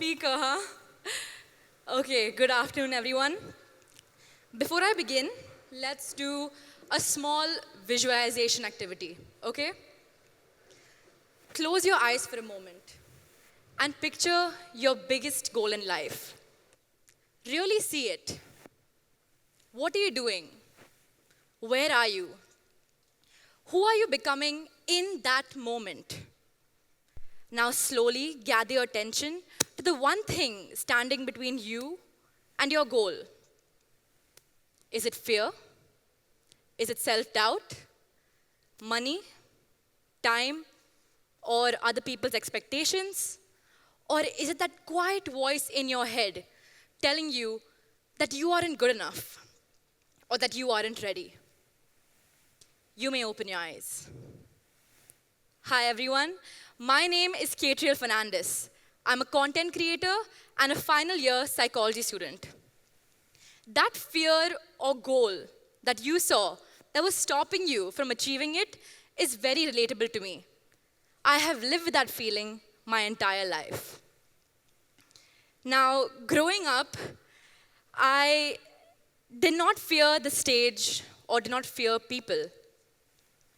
speaker, huh? Okay, good afternoon, everyone. Before I begin, let's do a small visualization activity, okay? Close your eyes for a moment and picture your biggest goal in life. Really see it. What are you doing? Where are you? Who are you becoming in that moment? Now, slowly gather your attention to the one thing standing between you and your goal. Is it fear? Is it self doubt? Money? Time? Or other people's expectations? Or is it that quiet voice in your head telling you that you aren't good enough or that you aren't ready? You may open your eyes. Hi, everyone. My name is Catriel Fernandez. I'm a content creator and a final year psychology student. That fear or goal that you saw that was stopping you from achieving it is very relatable to me. I have lived with that feeling my entire life. Now, growing up, I did not fear the stage or did not fear people.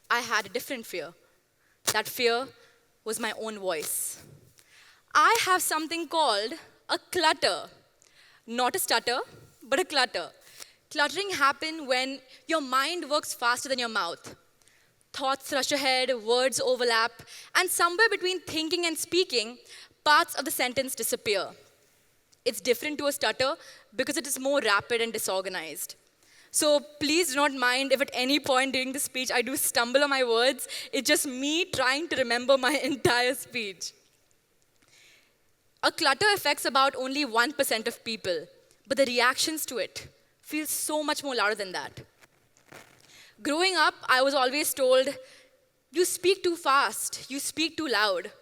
I had a different fear. That fear was my own voice. I have something called a clutter. Not a stutter, but a clutter. Cluttering happens when your mind works faster than your mouth. Thoughts rush ahead, words overlap, and somewhere between thinking and speaking, parts of the sentence disappear. It's different to a stutter because it is more rapid and disorganized. So please do not mind if at any point during the speech I do stumble on my words. It's just me trying to remember my entire speech. A clutter affects about only 1% of people, but the reactions to it feel so much more louder than that. Growing up, I was always told, you speak too fast, you speak too loud.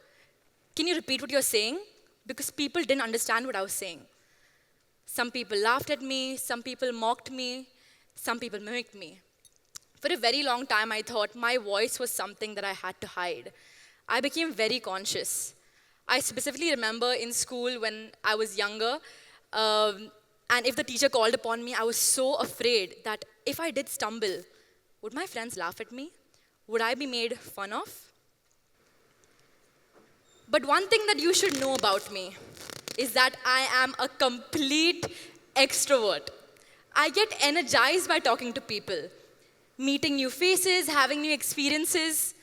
Can you repeat what you're saying? Because people didn't understand what I was saying. Some people laughed at me, some people mocked me, some people mimicked me. For a very long time, I thought my voice was something that I had to hide. I became very conscious. I specifically remember in school when I was younger, and if the teacher called upon me, I was so afraid that if I did stumble, would my friends laugh at me? Would I be made fun of? But one thing that you should know about me is that I am a complete extrovert. I get energized by talking to people, meeting new faces, having new experiences.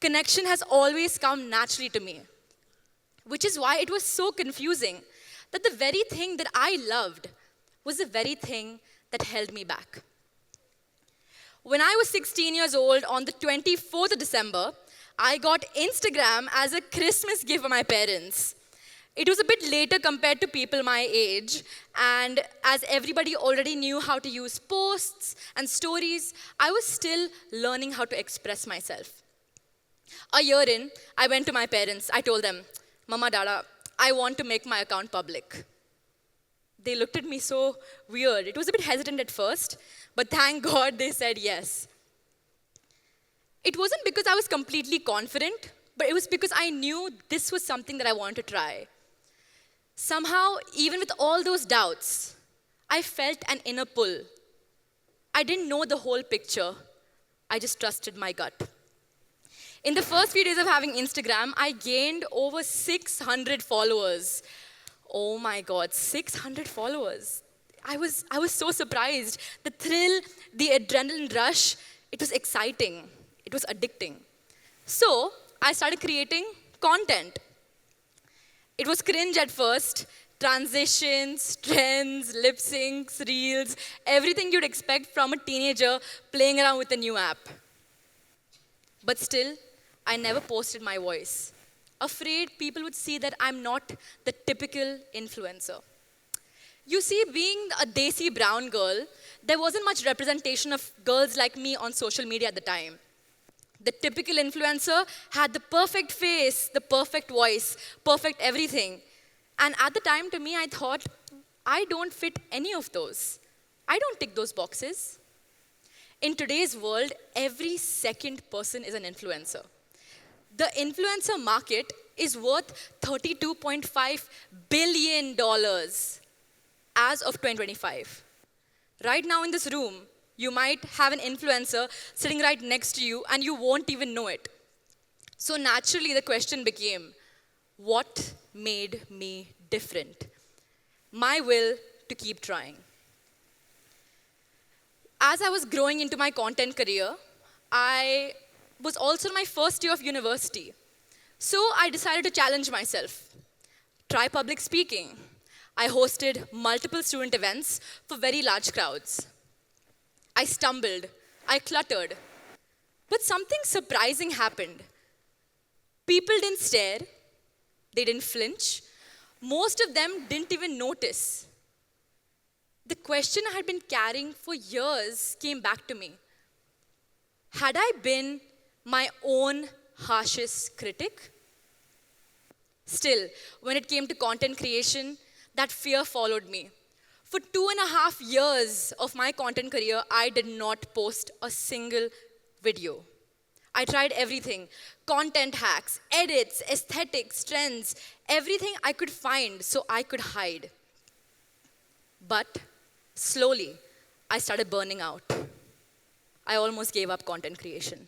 Connection has always come naturally to me, which is why it was so confusing that the very thing that I loved was the very thing that held me back. When I was 16 years old, on the 24th of December, I got Instagram as a Christmas gift for my parents. It was a bit later compared to people my age, and as everybody already knew how to use posts and stories, I was still learning how to express myself. A year in, I went to my parents. I told them, Mama, Dada, I want to make my account public. They looked at me so weird. It was a bit hesitant at first, but thank God they said yes. It wasn't because I was completely confident, but it was because I knew this was something that I wanted to try. Somehow, even with all those doubts, I felt an inner pull. I didn't know the whole picture. I just trusted my gut. In the first few days of having Instagram, I gained over 600 followers. Oh my God, 600 followers. I was so surprised. The thrill, the adrenaline rush, it was exciting. It was addicting. So, I started creating content. It was cringe at first. Transitions, trends, lip syncs, reels, everything you'd expect from a teenager playing around with a new app. But still, I never posted my voice. Afraid people would see that I'm not the typical influencer. You see, being a Desi brown girl, there wasn't much representation of girls like me on social media at the time. The typical influencer had the perfect face, the perfect voice, perfect everything. And at the time, to me, I thought, I don't fit any of those. I don't tick those boxes. In today's world, every second person is an influencer. The influencer market is worth $32.5 billion as of 2025. Right now in this room, you might have an influencer sitting right next to you and you won't even know it. So naturally, the question became, what made me different? My will to keep trying. As I was growing into my content career, I was also in my first year of university. So I decided to challenge myself, try public speaking. I hosted multiple student events for very large crowds. I stumbled, I cluttered, but something surprising happened. People didn't stare, they didn't flinch. Most of them didn't even notice. The question I had been carrying for years came back to me. Had I been my own harshest critic? Still, when it came to content creation, that fear followed me. For 2.5 years of my content career, I did not post a single video. I tried everything, content hacks, edits, aesthetics, trends, everything I could find so I could hide. But slowly, I started burning out. I almost gave up content creation.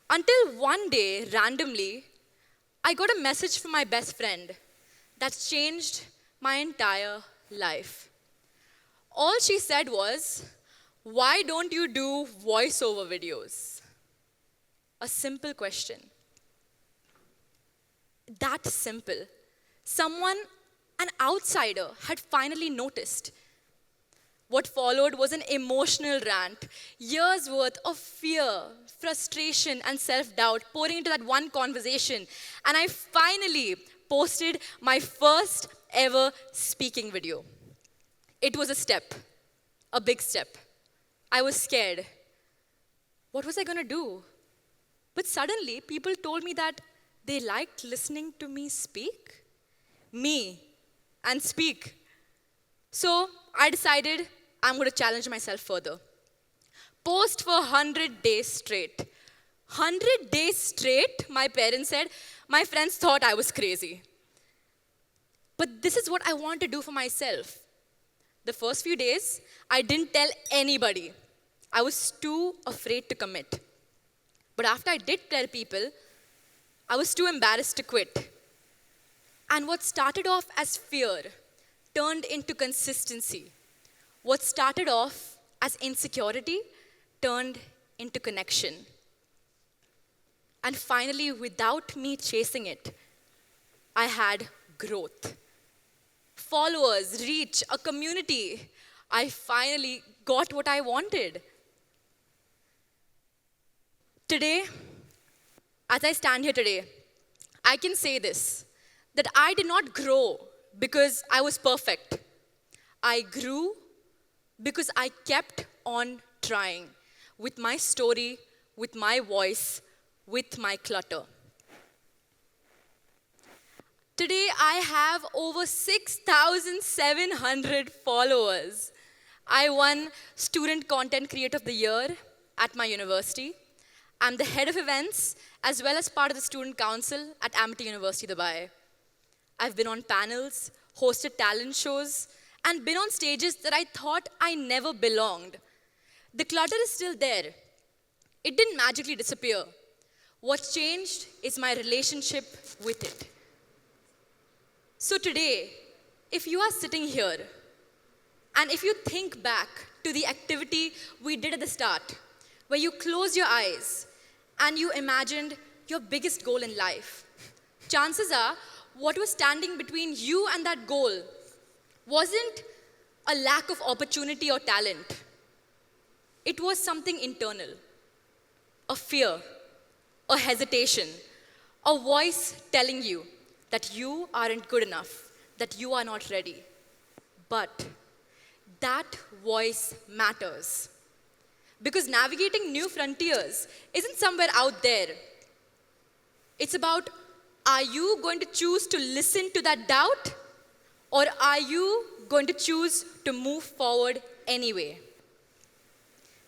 Until one day, randomly, I got a message from my best friend that changed my entire life. All she said was, "Why don't you do voiceover videos?" A simple question. That simple. Someone, an outsider, had finally noticed. What followed was an emotional rant, years worth of fear, frustration, and self-doubt pouring into that one conversation. And I finally posted my first ever speaking video. It was a step, a big step. I was scared. What was I gonna do? But suddenly, people told me that they liked listening to me speak. Me, and speak. So I decided I'm going to challenge myself further. Post for 100 days straight. 100 days straight, my parents said. My friends thought I was crazy. But this is what I want to do for myself. The first few days, I didn't tell anybody. I was too afraid to commit. But after I did tell people, I was too embarrassed to quit. And what started off as fear turned into consistency. What started off as insecurity turned into connection. And finally, without me chasing it, I had growth. Followers, reach, a community. I finally got what I wanted. Today, as I stand here today, I can say this, that I did not grow because I was perfect. I grew because I kept on trying with my story, with my voice, with my clutter. Today, I have over 6,700 followers. I won Student Content Creator of the Year at my university. I'm the head of events as well as part of the student council at Amity University, Dubai. I've been on panels, hosted talent shows, and been on stages that I thought I never belonged. The clutter is still there. It didn't magically disappear. What changed is my relationship with it. So today, if you are sitting here, and if you think back to the activity we did at the start, where you closed your eyes and you imagined your biggest goal in life, chances are what was standing between you and that goal wasn't a lack of opportunity or talent. It was something internal, a fear, a hesitation, a voice telling you that you aren't good enough, that you are not ready. But that voice matters. Because navigating new frontiers isn't somewhere out there. It's about, are you going to choose to listen to that doubt? Or are you going to choose to move forward anyway?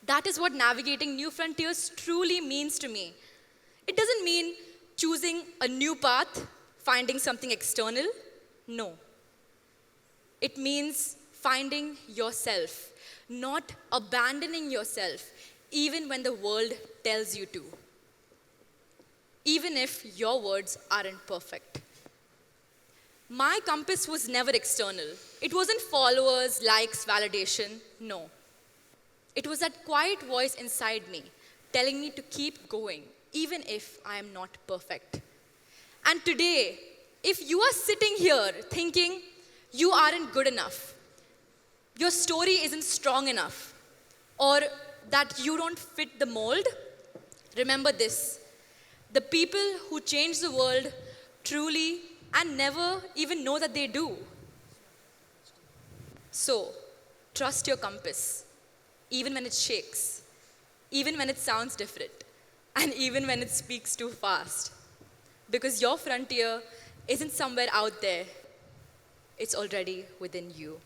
That is what navigating new frontiers truly means to me. It doesn't mean choosing a new path, finding something external. No. It means finding yourself, not abandoning yourself, even when the world tells you to. Even if your words aren't perfect. My compass was never external. It wasn't followers, likes, validation. No. It was that quiet voice inside me telling me to keep going, even if I am not perfect. And today, if you are sitting here thinking you aren't good enough, your story isn't strong enough, or that you don't fit the mold, remember this. The people who change the world truly and never even know that they do. So, trust your compass, even when it shakes, even when it sounds different, and even when it speaks too fast. Because your frontier isn't somewhere out there, it's already within you.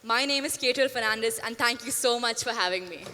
My name is Katel Fernandez, and thank you so much for having me.